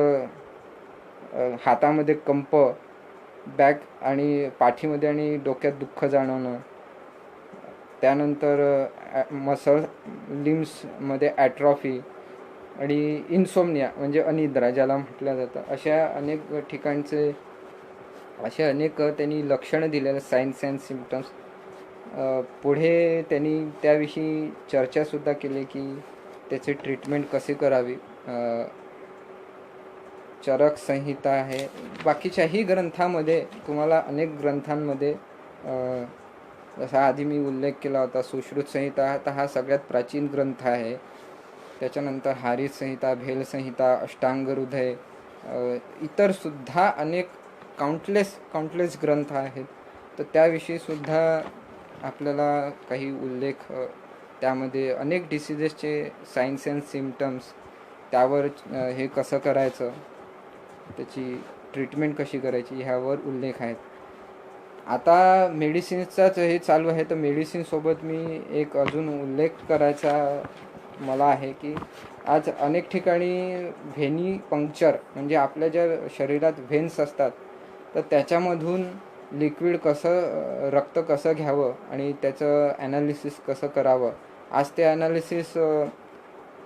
हातामध्ये कंप, बॅक आणि पाठीमध्ये आणि डोक्यात दुःख जाणवणं, त्यानंतर मसल लिम्समध्ये ॲट्रॉफी आणि इन्सोमनिया म्हणजे अनिद्रा ज्याला म्हटलं जातं, अशा अनेक ठिकाणचे असे अनेक त्यांनी लक्षणं दिलेलं सायन्स अँड सिम्पटम्स. पुढे त्यांनी त्याविषयी चर्चासुद्धा केली की त्याचे ट्रीटमेंट कसे करावी. चरक संहिता आहे. बाकीच्याही ग्रंथामध्ये तुम्हाला अनेक ग्रंथांमध्ये जसा आधी मी उल्लेख केला होता सुश्रुत संहिता, तर हा सगळ्यात प्राचीन ग्रंथ आहे. त्याच्यानंतर हारित संहिता, भेल संहिता, अष्टांग हृदय, इतरसुद्धा अनेक काउंटलेस ग्रंथ आहेत. तर त्याविषयीसुद्धा आपल्याला काही उल्लेख त्यामध्ये अनेक डिसिजेसचे सायन्स अँड सिम्पटम्स, त्यावर हे कसं करायचं, त्याची ट्रीटमेंट कशी करायची, ह्यावर उल्लेख आहेत. आता मेडिसिन्सचाच हे चालू आहे, तर मेडिसिनसोबत मी एक अजून उल्लेख करायचा मला आहे की आज अनेक ठिकाणी व्हेनी पंक्चर म्हणजे आपल्या ज्या शरीरात व्हेन्स असतात तर त्याच्यामधून लिक्विड कसं रक्त कसं घ्यावं आणि त्याचं ॲनालिसिस कसं करावं, आज ते ॲनालिसिस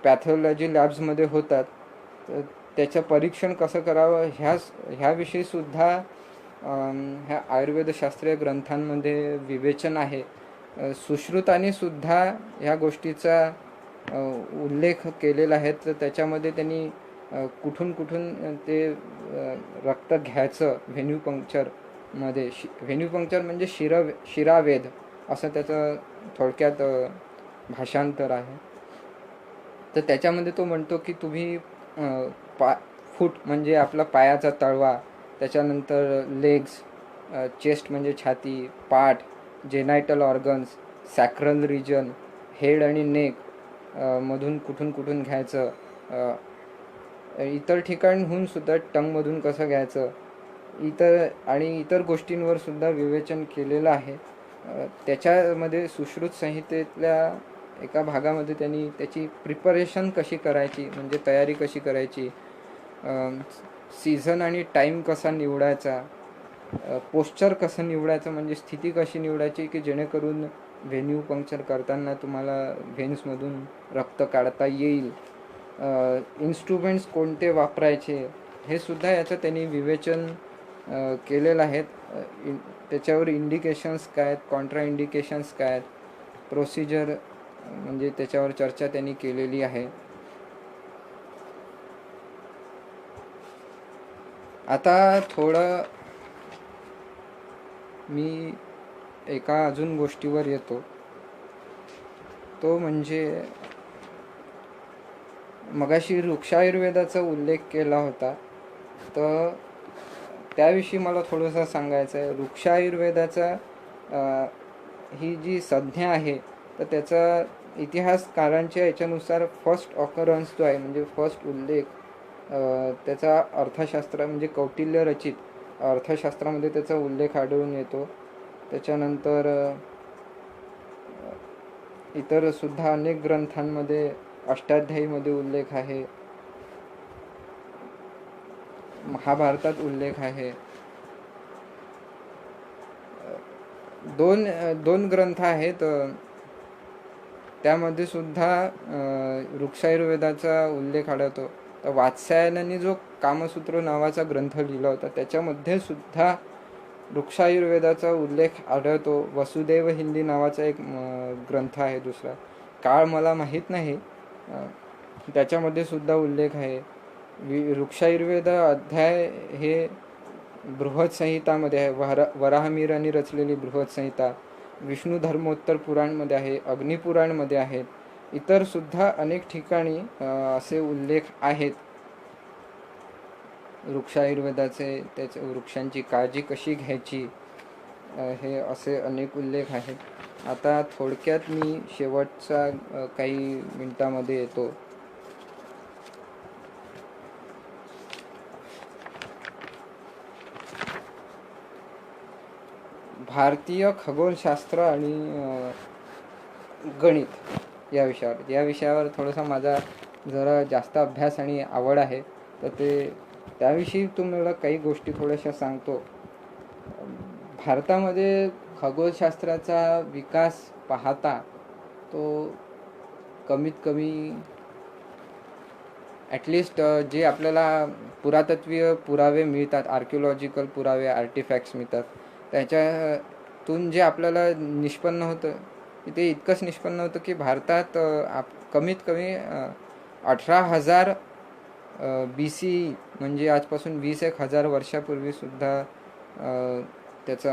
पॅथॉलॉजी लॅब्समध्ये होतात. तर त्याचं परीक्षण कसं करावं ह्याविषयीसुद्धा ह्या आयुर्वेदशास्त्रीय ग्रंथांमध्ये विवेचन आहे. सुश्रुतांनीसुद्धा ह्या गोष्टीचा उल्लेख केलेला आहे. तर त्याच्यामध्ये त्यांनी कुठून ते रक्त घ्यायचं व्हेन्यूपंक्चरमध्ये, व्हेन्यूपंक्चर म्हणजे शिरावेध असं त्याचं थोडक्यात भाषांतर आहे. तर त्याच्यामध्ये तो म्हणतो की तुम्ही फूट म्हणजे आपला पायाचा तळवा, त्याच्यानंतर लेग्स, चेस्ट म्हणजे छाती, पाठ, जेनायटल ऑर्गन्स, सॅक्रल रिजन, हेड आणि नेक मधून कुठून घ्यायचं, इतर ठिकाणहून सुद्धा टंगमधून कसं घ्यायचं, इतर गोष्टींवर सुद्धा विवेचन केलेलं आहे. त्याच्यामध्ये सुश्रुत संहितेतल्या एका भागामध्ये त्यांनी त्याची प्रिपरेशन कशी करायची म्हणजे तयारी कशी करायची, सीझन आणि टाईम कसा निवडायचा, पोश्चर कसं निवडायचं म्हणजे स्थिती कशी निवडायची की जेणेकरून व्हेन्यू पंक्चर करताना तुम्हाला व्हेन्समधून रक्त काढता येईल, इन्स्ट्रुमेंट्स कोणते वापरायचे, हे सुद्धा याचं त्यांनी विवेचन केलेलं आहे. त्याच्यावर इंडिकेशन्स काय आहेत, कॉन्ट्रा इंडिकेशन्स काय आहेत, प्रोसिजर म्हणजे त्याच्यावर चर्चा त्यांनी केलेली आहे. आता थोडं मी एका अजून गोष्टीवर येतो, तो म्हणजे मगाशी वृक्षायुर्वेदाचा उल्लेख केला होता, तर त्याविषयी मला थोडंसं सांगायचं आहे. वृक्षायुर्वेदाचा ही जी संज्ञा आहे तर त्याचा इतिहासकारांच्या याच्यानुसार फर्स्ट ऑकरन्स जो आहे म्हणजे फर्स्ट उल्लेख त्याचा अर्थशास्त्र म्हणजे कौटिल्य रचित अर्थशास्त्रामध्ये त्याचा उल्लेख आढळून येतो. त्याच्यानंतर इतर सुद्धा अनेक ग्रंथांमध्ये अष्टाध्यायीमध्ये उल्लेख आहे, महाभारतात उल्लेख आहे. दोन ग्रंथ आहेत त्यामध्ये सुद्धा वृक्षायुर्वेदाचा उल्लेख आढळतो. तर वात्स्यायनाने जो कामसूत्र नावाचा ग्रंथ लिहिला होता त्याच्यामध्ये सुद्धा वृक्षायुर्वेदाचा उल्लेख आढळतो. वसुदेव हिंदी नावाचा एक ग्रंथ आहे दुसरा, काळ मला माहीत नाही, त्याच्यामध्ये सुद्धा उल्लेख आहे. वृक्षायुर्वेद अध्याय हे बृहत संहितामध्ये आहे, वराहमिरांनी रचलेली बृहत संहिता, विष्णू धर्मोत्तर पुराणमध्ये आहे, अग्निपुराणमध्ये आहेत, इतर सुद्धा अनेक ठिकाणी असे उल्लेख आहेत वृक्षायुर्वेदाचे. त्याच्या वृक्षांची काळजी कशी घ्यायची हे असे अनेक उल्लेख आहेत. आता थोडक्यात मी शेवटचा काही मिनिटामध्ये येतो. भारतीय खगोलशास्त्र आणि गणित या विषयावर थोडासा माझा जरा जास्त अभ्यास आणि आवड आहे, तर त्याविषयी तुम्हाला काही गोष्टी थोड्याशा सांगतो. भारतामध्ये खगोलशास्त्राचा विकास पाहता तो कमीत कमी ॲटलिस्ट जे आपल्याला पुरातत्वीय पुरावे मिळतात, आर्किओलॉजिकल पुरावे, आर्टिफॅक्ट्स मिळतात, त्याच्यातून जे आपल्याला निष्पन्न होतं ते इतकंच निष्पन्न होतं की भारतात कमीत कमी 18,000 BC म्हणजे आजपासून 20,000 वर्षापूर्वीसुद्धा त्याचा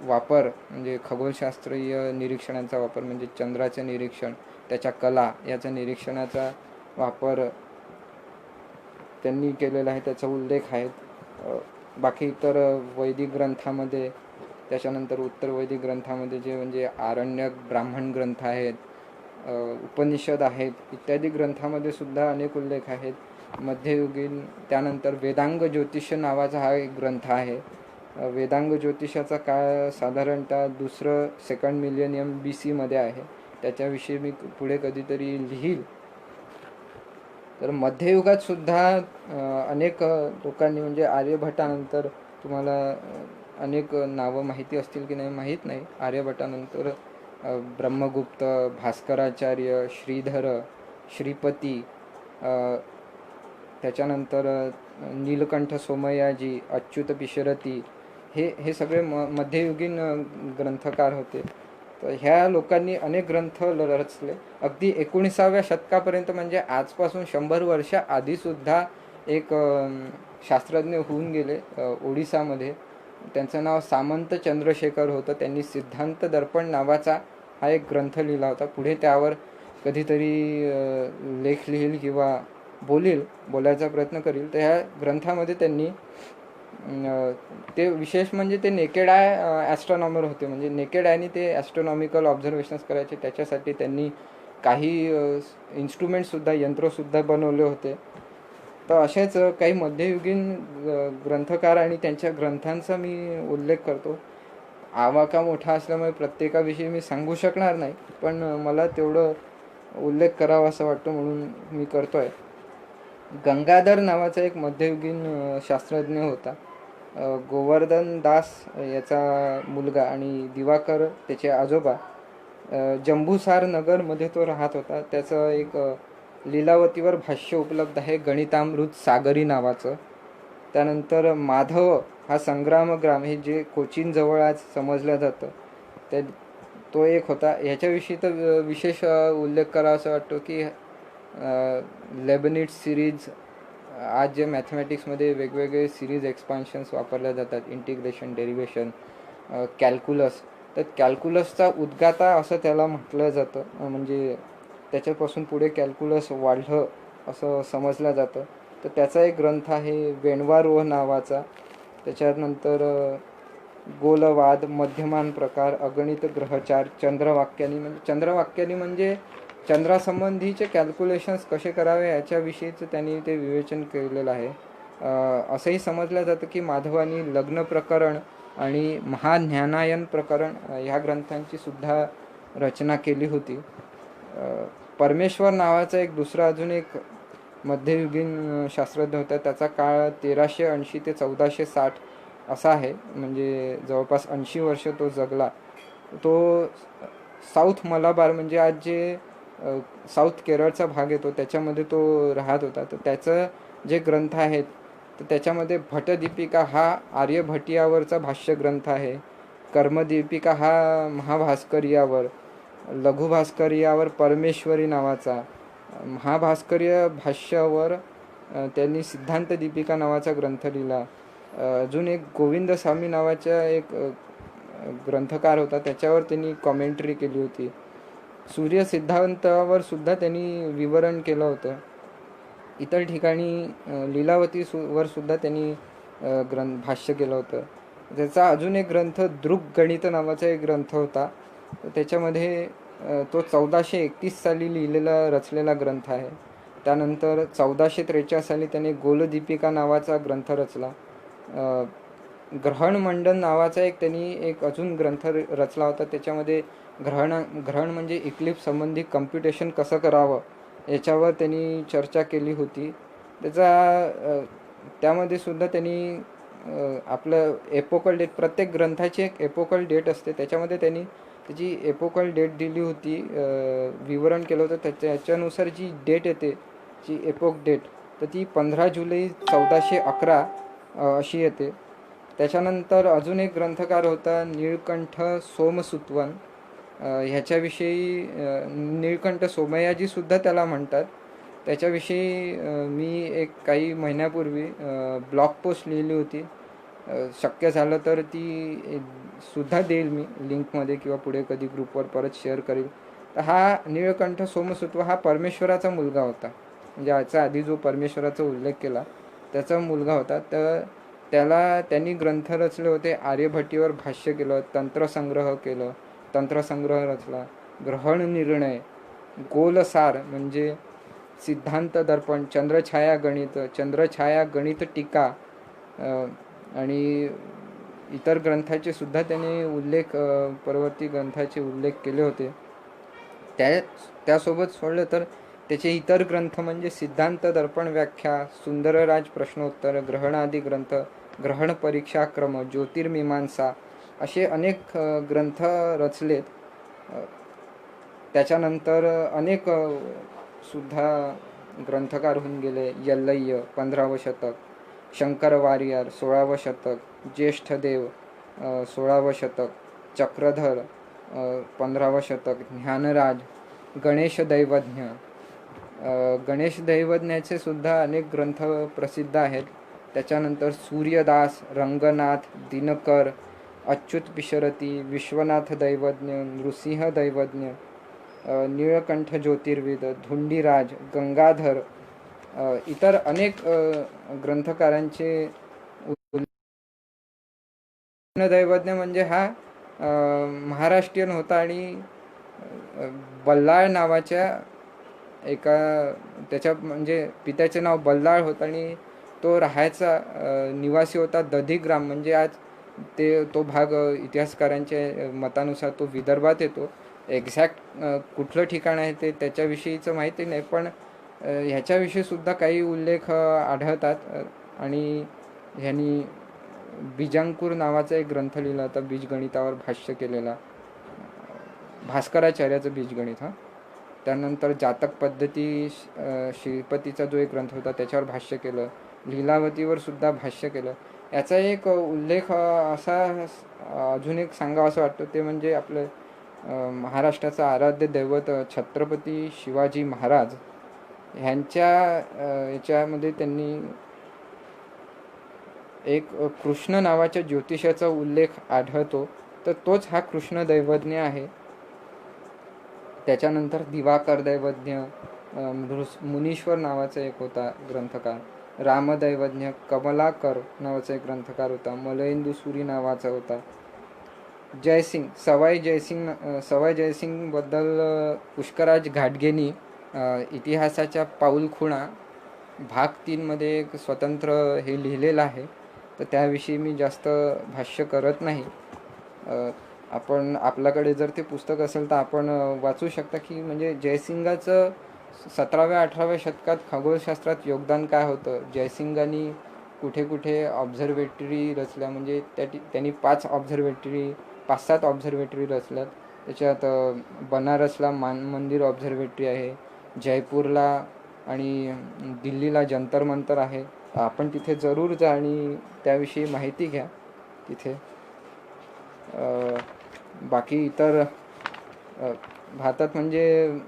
वापर म्हणजे खगोलशास्त्रीय निरीक्षणांचा वापर म्हणजे चंद्राचं निरीक्षण, त्याच्या कला याचा निरीक्षणाचा वापर त्यांनी केलेला आहे, त्याचा उल्लेख आहेत. बाकी इतर वैदिक ग्रंथामध्ये, त्याच्यानंतर उत्तर वैदिक ग्रंथामध्ये जे म्हणजे आरण्यक ब्राह्मण ग्रंथ आहेत, उपनिषद आहेत, इत्यादी ग्रंथामध्ये सुद्धा अनेक उल्लेख आहेत. मध्ययुगीन त्यानंतर वेदांग ज्योतिष नावाचा हा एक ग्रंथ आहे. वेदांग ज्योतिषाचा काळ साधारणतः 2nd मिलेनियम BC मध्ये आहे. त्याच्याविषयी मी पुढे कधीतरी लिहील. तर मध्ययुगात सुद्धा अनेक लोकांनी म्हणजे आर्यभट्टानंतर तुम्हाला अनेक नावं माहिती असतील की नाही माहीत नाही. आर्यभट्टानंतर ब्रह्मगुप्त, भास्कराचार्य, श्रीधर, श्रीपती, त्याच्यानंतर नीलकंठ सोमयाजी, अच्युत पिशरती हे सगळे मध्ययुगीन ग्रंथकार होते. तर ह्या लोकांनी अनेक ग्रंथ रचले. अगदी 19व्या शतकापर्यंत म्हणजे आजपासून 100 वर्ष आधीसुद्धा एक शास्त्रज्ञ होऊन गेले ओडिसामध्ये. त्यांचं नाव सामंत चंद्रशेखर होतं. त्यांनी सिद्धांत दर्पण नावाचा हा एक ग्रंथ लिहिला होता. पुढे त्यावर कधीतरी लेख लिहील किंवा बोलायचा प्रयत्न करील. तर ह्या ग्रंथामध्ये त्यांनी ते विशेष म्हणजे ते नेकेड आय ॲस्ट्रॉनॉमर होते. म्हणजे नेकेड आयनी ते ॲस्ट्रॉनॉमिकल ऑब्झर्वेशन्स करायचे. त्याच्यासाठी त्यांनी काही इन्स्ट्रुमेंटसुद्धा, यंत्रसुद्धा बनवले होते. तर असेच काही मध्ययुगीन ग्रंथकार आणि त्यांच्या ग्रंथांचा मी उल्लेख करतो. आवाका मोठा असल्यामुळे प्रत्येकाविषयी मी सांगू शकणार नाही, पण मला तेवढं उल्लेख करावा असं वाटतं म्हणून मी करतो आहे. गंगाधर नावाचा एक मध्ययुगीन शास्त्रज्ञ होता. गोवर्धन दास याचा मुलगा आणि दिवाकर त्याचे आजोबा. जंबूसार नगरमध्ये तो राहत होता. त्याचं एक लीलावतीवर भाष्य उपलब्ध आहे, गणितामृत सागरी नावाचं. त्यानंतर माधव हा संग्रामग्राम हे जे कोचीन जवळ आज समजलं जातं तो एक होता. ह्याच्याविषयी तर विशेष उल्लेख करावा असं वाटतो की लेबनिट सिरीज, आज जे मॅथमॅटिक्समध्ये वेगवेगळे सिरीज एक्सपान्शन्स वापरल्या जातात, इंटिग्रेशन, डेरिव्हेशन, कॅल्क्युलस. तर कॅल्क्युलसचा उद्गाता असं त्याला म्हटलं जातं. म्हणजे त्याच्यापासून पुढे कॅल्क्युलस वाढलं असं समजलं जातं. तर त्याचा एक ग्रंथ आहे वेणवारोह नावाचा. त्याच्यानंतर गोलवाद, मध्यमान प्रकार, अगणित ग्रहचार, चंद्रवाक्यानी म्हणजे चंद्रासंबंधीचे कॅल्क्युलेशन्स कसे करावे याच्याविषयीचं त्यांनी ते विवेचन केलेलं आहे. असंही समजलं जातं की माधवानी लग्न प्रकरण आणि महाज्ञानायन प्रकरण ह्या ग्रंथांची सुद्धा रचना केली होती. परमेश्वर नावाचा एक दुसरा अजून एक मध्ययुगीन शास्त्रज्ञ होता. त्याचा काळ 1380 ते 1460 असा आहे. म्हणजे जवळपास 80 वर्ष तो जगला. तो साऊथ मलाबार म्हणजे आज जे साऊथ केरळचा भाग येतो त्याच्यामध्ये तो राहत होता. तर त्याचं जे ग्रंथ आहेत तर त्याच्यामध्ये भटदीपिका हा आर्यभटियावरचा भाष्य ग्रंथ आहे. कर्मदीपिका हा महाभास्करियावर, लघुभास्करियावर परमेश्वरी नावाचा, महाभास्करीय भाष्यावर त्यांनी सिद्धांत दीपिका नावाचा ग्रंथ लिहिला. अजून एक गोविंद स्वामी नावाचा एक ग्रंथकार होता, त्याच्यावर त्यांनी कॉमेंट्री केली होती. सूर्य सिद्धांतावर सुद्धा त्यांनी विवरण केलं होतं. इतर ठिकाणी लीलावतीवर सुद्धा त्यांनी भाष्य केलं होतं. त्याचा अजून एक ग्रंथ दृग्गणित नावाचा एक ग्रंथ होता. त्याच्यामध्ये तो 1431 साली रचलेला ग्रंथ आहे. त्यानंतर 1443 साली त्याने गोलदीपिका नावाचा ग्रंथ रचला. ग्रहणमंडन नावाचा त्यांनी एक अजून ग्रंथ रचला होता. त्याच्यामध्ये ग्रहण म्हणजे इक्लिप्स संबंधी कम्प्युटेशन कसं करावं याच्यावर त्यांनी चर्चा केली होती. त्यामध्ये सुद्धा त्यांनी आपलं एपोकल डेट, प्रत्येक ग्रंथाची एक एपोकल डेट असते, त्याच्यामध्ये त्यांनी त्याची एपोकल डेट दिली होती, विवरण केलं होतं. त्याच्यानुसार जी डेट येते, जी एपोक डेट, तर ती 15 जुलै 1411 अशी येते. त्याच्यानंतर अजून एक ग्रंथकार होता नीळकंठ सोमसुतवन. ह्याच्याविषयी नीळकंठ सोमयाजीसुद्धा त्याला म्हणतात. त्याच्याविषयी मी एक काही महिन्यापूर्वी ब्लॉग पोस्ट लिहिली होती. शक्य झालं तर ती सुद्धा देईल मी लिंकमध्ये, किंवा पुढे कधी ग्रुपवर परत शेअर करेल. तर हा नीळकंठ सोमसुत्व हा परमेश्वराचा मुलगा होता, म्हणजे याचा आधी जो परमेश्वराचा उल्लेख केला त्याचा मुलगा होता. तर त्यांनी ग्रंथ रचले होते. आर्यभट्टीवर भाष्य केलं, तंत्रसंग्रह रचला, ग्रहण निर्णय, गोलसार म्हणजे सिद्धांत दर्पण, चंद्रछाया गणित टीका, आणि इतर ग्रंथाचे सुद्धा त्यांनी उल्लेख, परवर्ती ग्रंथाचे उल्लेख केले होते. त्यासोबत सोडलं तर त्याचे इतर ग्रंथ म्हणजे सिद्धांत दर्पण व्याख्या, सुंदरराज प्रश्नोत्तर, ग्रहणादी ग्रंथ, ग्रहण परीक्षाक्रम, ज्योतिर्मीमांसा, असे अनेक ग्रंथ रचलेत. त्याच्यानंतर अनेक सुद्धा ग्रंथकार होऊन गेले. यल्लय्य 15वं शतक, शंकर वारियर 16वं शतक, ज्येष्ठदेव 16वं शतक, चक्रधर 15वं शतक, ज्ञानराज, गणेश दैवज्ञ. गणेश दैवज्ञाचे सुद्धा अनेक ग्रंथ प्रसिद्ध आहेत. त्याच्यानंतर सूर्यदास, रंगनाथ, दिनकर, अच्युत पिशरती, विश्वनाथ दैवज्ञ, नृसिंह दैवज्ञ, नीळकंठ ज्योतिर्विद, धुंडीराज, गंगाधर, इतर अनेक ग्रंथकारांचे. दैवज्ञ म्हणजे हा महाराष्ट्रीयन होता, आणि बल्लाळ नावाच्या एका, त्याच्या म्हणजे पित्याचे नाव बल्लाळ होतं आणि तो राहायचा निवासी होता दधिग्राम. म्हणजे आज तो भाग इतिहासकारांच्या मतानुसार तो विदर्भात येतो. एक्झॅक्ट कुठलं ठिकाण आहे ते त्याच्याविषयीचं माहिती नाही, पण ह्याच्याविषयी सुद्धा काही उल्लेख आढळतात. आणि ह्यांनी बीजांकुर नावाचा एक ग्रंथ लिहिला होता, बीजगणितावर भाष्य केलेला, भास्कराचार्याचं बीजगणित. त्यानंतर जातक पद्धती, श्रीपतीचा जो एक ग्रंथ होता त्याच्यावर भाष्य केलं. लीलावतीवर सुद्धा भाष्य केलं. याचा एक उल्लेख असा अजून एक सांगावं असं वाटतं, ते म्हणजे आपलं महाराष्ट्राचं आराध्य दैवत छत्रपती शिवाजी महाराज ह्यांच्या याच्यामध्ये त्यांनी एक कृष्ण नावाच्या ज्योतिषाचा उल्लेख आढळतो, तर तोच हा कृष्ण दैवज्ञ आहे. त्याच्यानंतर दिवाकर दैवज्ञ, मुनीश्वर नावाचा एक होता ग्रंथकार, रामदैवज्ञ, कमलाकर नावाचा एक ग्रंथकार होता, मलयेंदू सुरी नावाचा होता, जयसिंग, सवाई जयसिंग बद्दल पुष्कराज घाटगेंनी इतिहासाच्या पाऊलखुणा भाग 3 मध्ये एक स्वतंत्र हे लिहिलेलं आहे. तर त्याविषयी मी जास्त भाष्य करत नाही. आपल्याकडे जर ते पुस्तक असेल तर आपण वाचू शकता की म्हणजे जयसिंगाचं 17व्या-18व्या शतकात खगोलशास्त्रात योगदान काय होतं. जयसिंगांनी कुठे कुठे ऑब्झर्वेटरी रचल्या, म्हणजे त्यांनी 5-7 ऑब्झर्वेटरी रचल्यात. त्याच्यात बनारसला मंदिर ऑब्झर्वेटरी आहे, जयपूरला आणि दिल्लीला जंतर मंतर आहे. आपण तिथे जरूर जा आणि त्याविषयी माहिती घ्या तिथे. बाकी इतर भारतात म्हणजे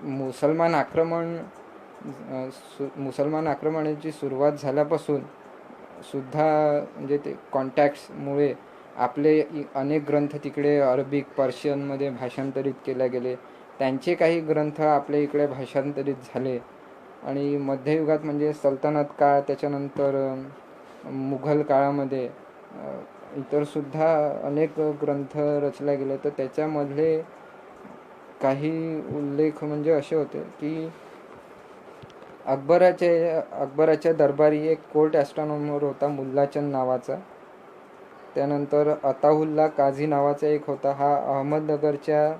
मुसलमान आक्रमणाची सुरुवात झाल्यापासून सुद्धा म्हणजे ते कॉन्टॅक्ट्समुळे आपले अनेक ग्रंथ तिकडे अरबिक, पर्शियनमध्ये भाषांतरित केले गेले. त्यांचे काही ग्रंथ आपल्या इकडे भाषांतरित झाले. आणि मध्ययुगात म्हणजे सल्तनत काळ, त्याच्यानंतर मुघल काळामध्ये इतरसुद्धा अनेक ग्रंथ रचले गेले. तर त्याच्यामधले काही उल्लेख म्हणजे असे होते की अकबराच्या दरबारी एक कोर्ट ॲस्ट्रॉनॉमर होता मुल्लाचंद नावाचा. त्यानंतर अताहुल्ला काझी नावाचा एक होता. हा अहमदनगरचा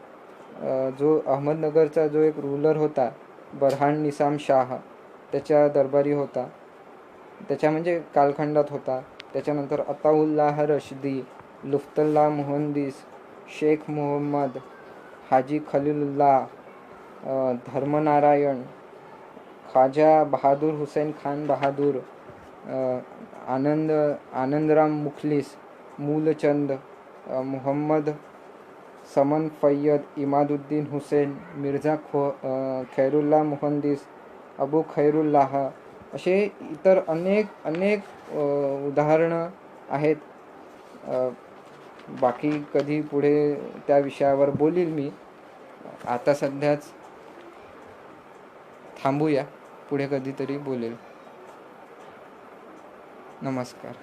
जो एक रूलर होता बरहान निसाम शाह, त्याच्या दरबारी होता, त्याच्या म्हणजे कालखंडात होता. त्याच्यानंतर अताउल्लाह रशदी, लुफ्तुल्लाह मुहंदिस, शेख मोहम्मद, हाजी खलीलुल्लाह, धर्मनारायण, ख्वाजा बहादूर हुसैन खान बहादूर, आनंदराम मुखलिस, मूलचंद, मोहम्मद समन फय्यद, इमादुद्दीन हुसेन, मिर्झा खैरुल्लाह मुहंदिस, अबू खैरुल्लाह, असे इतर अनेक उदाहरणं आहेत. बाकी कधी पुढे त्या विषयावर बोलील मी. आता सध्याच थांबूया, पुढे कधीतरी बोलेल. नमस्कार.